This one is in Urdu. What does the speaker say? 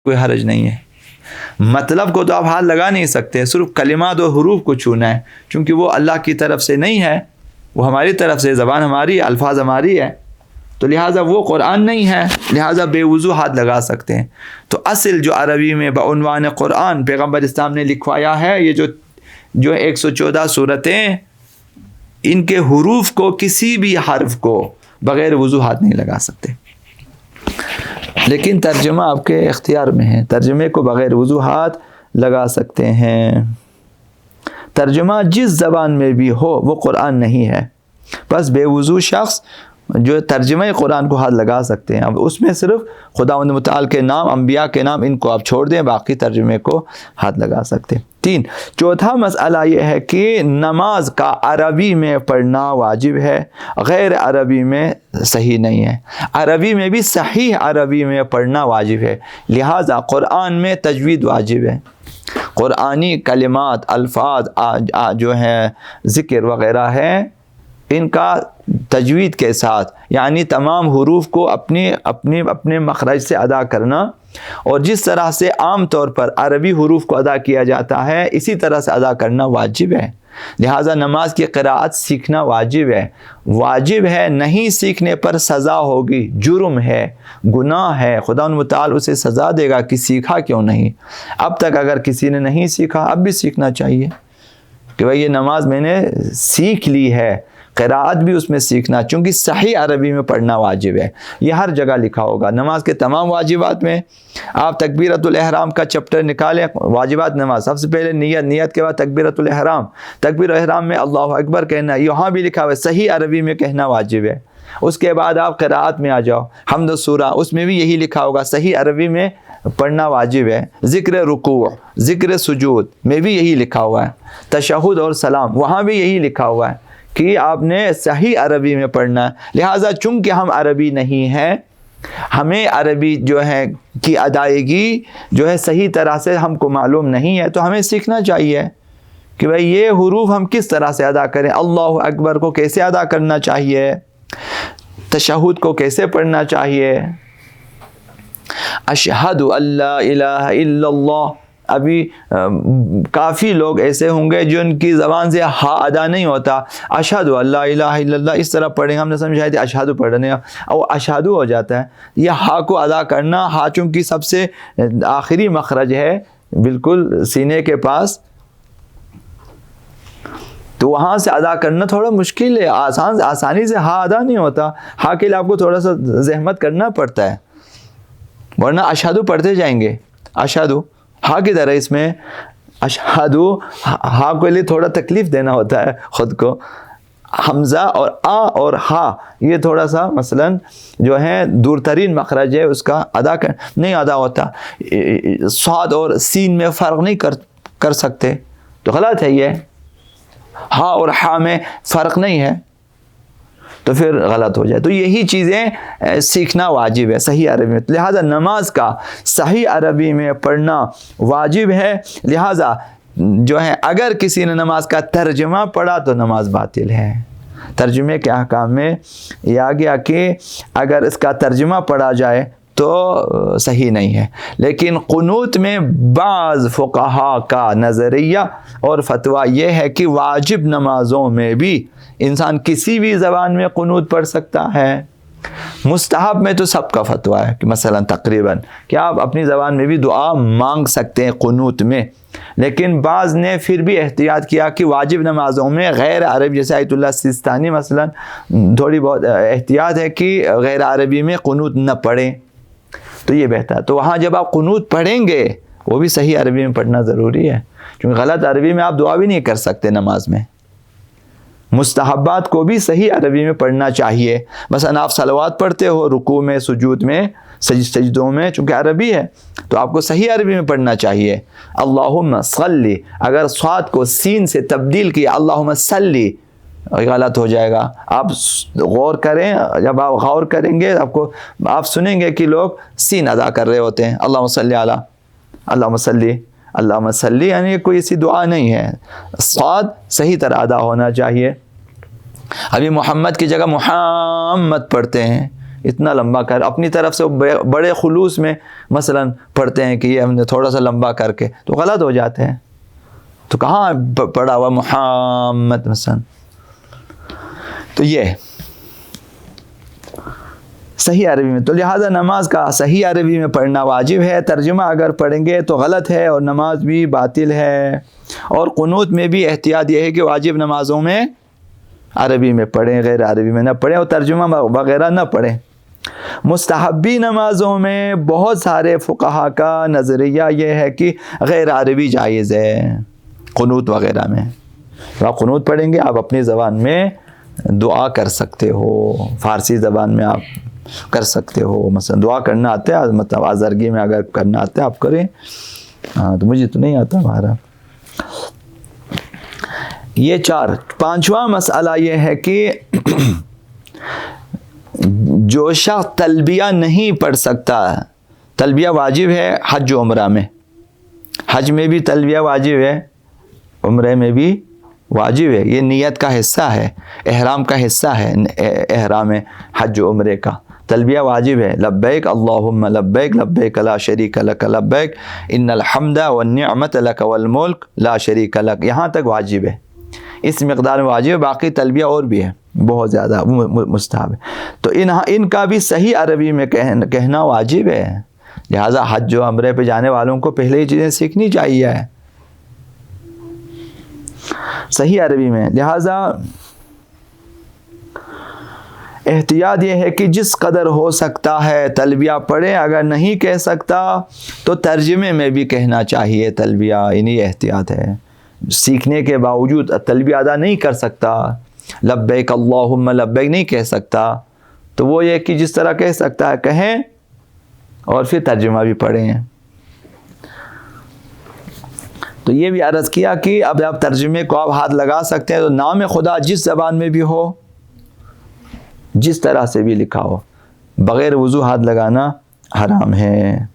کوئی حرج نہیں ہے. مطلب کو تو آپ ہاتھ لگا نہیں سکتے، صرف کلمات و حروف کو چھونا ہے، چونکہ وہ اللہ کی طرف سے نہیں ہے، وہ ہماری طرف سے، زبان ہماری، الفاظ ہماری ہے، تو لہٰذا وہ قرآن نہیں ہے، لہٰذا بے وضو ہاتھ لگا سکتے ہیں. تو اصل جو عربی میں بعنوان قرآن پیغمبر اسلام نے لکھوایا ہے، یہ جو 114 صورتیں، ان کے حروف کو، کسی بھی حرف کو بغیر وضو ہاتھ نہیں لگا سکتے. لیکن ترجمہ آپ کے اختیار میں ہے، ترجمے کو بغیر وضو ہاتھ لگا سکتے ہیں. ترجمہ جس زبان میں بھی ہو وہ قرآن نہیں ہے، بس بے وضو شخص جو ترجمہ قرآن کو ہاتھ لگا سکتے ہیں. اب اس میں صرف خداوند متعال کے نام، انبیاء کے نام، ان کو آپ چھوڑ دیں، باقی ترجمے کو ہاتھ لگا سکتے ہیں. 3. چوتھا مسئلہ یہ ہے کہ نماز کا عربی میں پڑھنا واجب ہے، غیر عربی میں صحیح نہیں ہے. عربی میں بھی صحیح عربی میں پڑھنا واجب ہے، لہٰذا قرآن میں تجوید واجب ہے. قرآنی کلمات، الفاظ جو ہیں، ذکر وغیرہ ہیں، ان کا تجوید کے ساتھ، یعنی تمام حروف کو اپنے مخرج سے ادا کرنا، اور جس طرح سے عام طور پر عربی حروف کو ادا کیا جاتا ہے اسی طرح سے ادا کرنا واجب ہے. لہٰذا نماز کی قراءت سیکھنا واجب ہے، نہیں سیکھنے پر سزا ہوگی، جرم ہے، گناہ ہے، خدا متعال اسے سزا دے گا کہ سیکھا کیوں نہیں. اب تک اگر کسی نے نہیں سیکھا، اب بھی سیکھنا چاہیے کہ بھائی یہ نماز میں نے سیکھ لی ہے، قراءت بھی اس میں سیکھنا، چونکہ صحیح عربی میں پڑھنا واجب ہے. یہ ہر جگہ لکھا ہوگا. نماز کے تمام واجبات میں آپ تکبیرۃ الاحرام کا چپٹر نکالیں، واجبات نماز، سب سے پہلے نیت کے بعد تکبیرۃ الاحرام، تکبیر احرام میں اللہ اکبر کہنا، یہاں بھی لکھا ہوا ہے صحیح عربی میں کہنا واجب ہے. اس کے بعد آپ قراءت میں آ جاؤ، حمد و سورہ، اس میں بھی یہی لکھا ہوگا صحیح عربی میں پڑھنا واجب ہے. ذکر رکوع، ذکر سجود میں بھی یہی لکھا ہوا ہے. تشہد اور سلام، وہاں بھی یہی لکھا ہوا ہے کہ آپ نے صحیح عربی میں پڑھنا ہے. لہٰذا چونکہ ہم عربی نہیں ہیں، ہمیں عربی جو ہے کی ادائیگی جو ہے صحیح طرح سے ہم کو معلوم نہیں ہے، تو ہمیں سیکھنا چاہیے کہ بھئی یہ حروف ہم کس طرح سے ادا کریں. اللہ اکبر کو کیسے ادا کرنا چاہیے، تشہد کو کیسے پڑھنا چاہیے، اشہد اللہ الہ الا اللہ. ابھی کافی لوگ ایسے ہوں گے جن کی زبان سے ہا ادا نہیں ہوتا، اشہد اللہ الہ الا اللہ اس طرح پڑھیں، ہم نے سمجھا تھا اشہد پڑھنے، اور اشہد ہو جاتا ہے. یہ ہا کو ادا کرنا، ہا چونکہ سب سے آخری مخرج ہے بالکل سینے کے پاس، تو وہاں سے ادا کرنا تھوڑا مشکل ہے، آسانی سے ہا ادا نہیں ہوتا. ہا کے لیے آپ کو تھوڑا سا زحمت کرنا پڑتا ہے، ورنہ اشہد پڑھتے جائیں گے. اشہد ہا کی طرح اس میں اشہد، ہا کے لیے تھوڑا تکلیف دینا ہوتا ہے خود کو. حمزہ اور آ اور ہا یہ تھوڑا سا مثلا جو ہے دور ترین مخرج ہے، اس کا نہیں ادا ہوتا. صاد اور سین میں فرق نہیں کر سکتے، تو غلط ہے. یہ ہا اور ہا میں فرق نہیں ہے تو پھر غلط ہو جائے. تو یہی چیزیں سیکھنا واجب ہے صحیح عربی میں. لہٰذا نماز کا صحیح عربی میں پڑھنا واجب ہے. لہٰذا جو ہے اگر کسی نے نماز کا ترجمہ پڑھا تو نماز باطل ہے. ترجمے کے احکام میں یہ آ گیا کہ اگر اس کا ترجمہ پڑھا جائے تو صحیح نہیں ہے. لیکن قنوت میں بعض فقہا کا نظریہ اور فتویٰ یہ ہے کہ واجب نمازوں میں بھی انسان کسی بھی زبان میں قنوت پڑھ سکتا ہے. مستحب میں تو سب کا فتویٰ ہے کہ مثلا تقریباً کہ آپ اپنی زبان میں بھی دعا مانگ سکتے ہیں قنوت میں. لیکن بعض نے پھر بھی احتیاط کیا کہ واجب نمازوں میں غیر عربی، جیسے آیت اللہ سیستانی مثلا، تھوڑی بہت احتیاط ہے کہ غیر عربی میں قنوت نہ پڑھیں، تو یہ بہتر ہے. تو وہاں جب آپ قنوت پڑھیں گے وہ بھی صحیح عربی میں پڑھنا ضروری ہے، کیونکہ غلط عربی میں آپ دعا بھی نہیں کر سکتے نماز میں. مستحبات کو بھی صحیح عربی میں پڑھنا چاہیے. مثلا آپ صلوات پڑھتے ہو رکوع میں، سجود میں، سجدوں میں، چونکہ عربی ہے تو آپ کو صحیح عربی میں پڑھنا چاہیے. اللہم صلی، اگر صاد کو سین سے تبدیل کیا اللہم صلی، غلط ہو جائے گا. آپ غور کریں، جب آپ غور کریں گے آپ سنیں گے کہ لوگ سین ادا کر رہے ہوتے ہیں، اللہم صلی علی، اللہم صلی، اللہم صلی، یعنی کوئی ایسی دعا نہیں ہے. صاد صحیح طرح ادا ہونا چاہیے. ابھی محمد کی جگہ محمد پڑھتے ہیں، اتنا لمبا کر اپنی طرف سے بڑے خلوص میں مثلا پڑھتے ہیں کہ یہ ہم نے تھوڑا سا لمبا کر کے، تو غلط ہو جاتے ہیں. تو کہاں پڑھا ہوا محمد مثلا. تو یہ صحیح عربی میں، تو لہٰذا نماز کا صحیح عربی میں پڑھنا واجب ہے. ترجمہ اگر پڑھیں گے تو غلط ہے اور نماز بھی باطل ہے. اور قنوت میں بھی احتیاط یہ ہے کہ واجب نمازوں میں عربی میں پڑھیں، غیر عربی میں نہ پڑھیں، اور ترجمہ وغیرہ نہ پڑھیں. مستحبی نمازوں میں بہت سارے فقہا کا نظریہ یہ ہے کہ غیر عربی جائز ہے. قنوت وغیرہ میں آپ قنوت پڑھیں گے، آپ اپنی زبان میں دعا کر سکتے ہو، فارسی زبان میں آپ کر سکتے ہو. مثلا دعا کرنا آتا ہے، مطلب آزرگی میں اگر کرنا آتا ہے آپ کریں. ہاں تو مجھے تو نہیں آتا ہمارا. یہ 4. 5واں مسئلہ یہ ہے کہ جو شخص تلبیہ نہیں پڑھ سکتا، تلبیہ واجب ہے حج و عمرہ میں، حج میں بھی تلبیہ واجب ہے، عمرے میں بھی واجب ہے. یہ نیت کا حصہ ہے، احرام کا حصہ ہے. احرام حج و عمرے کا تلبیہ واجب ہے. لبیک اللہم لبیک لبیک لا شریک لک لبیک ان الحمد والنعمت لک والملک لا شریک لک، یہاں تک واجب ہے، اس مقدار میں واجب ہے. باقی تلبیہ اور بھی ہے، بہت زیادہ مستحب ہے. تو ان کا بھی صحیح عربی میں کہنا واجب ہے. لہٰذا حج و عمرے پہ جانے والوں کو پہلے یہ چیزیں سیکھنی چاہیے صحیح عربی میں. لہٰذا احتیاط یہ ہے کہ جس قدر ہو سکتا ہے تلبیہ پڑھے، اگر نہیں کہہ سکتا تو ترجمے میں بھی کہنا چاہیے تلبیہ. انہی احتیاط ہے. سیکھنے کے باوجود تلبیہ ادا نہیں کر سکتا، لبیک اللہم لبیک نہیں کہہ سکتا، تو وہ یہ کہ جس طرح کہہ سکتا ہے کہیں اور پھر ترجمہ بھی پڑھیں. تو یہ بھی عرض کیا کہ اب آپ ترجمے کو آپ ہاتھ لگا سکتے ہیں. تو نام خدا جس زبان میں بھی ہو، جس طرح سے بھی لکھا ہو، بغیر وضو ہاتھ لگانا حرام ہے.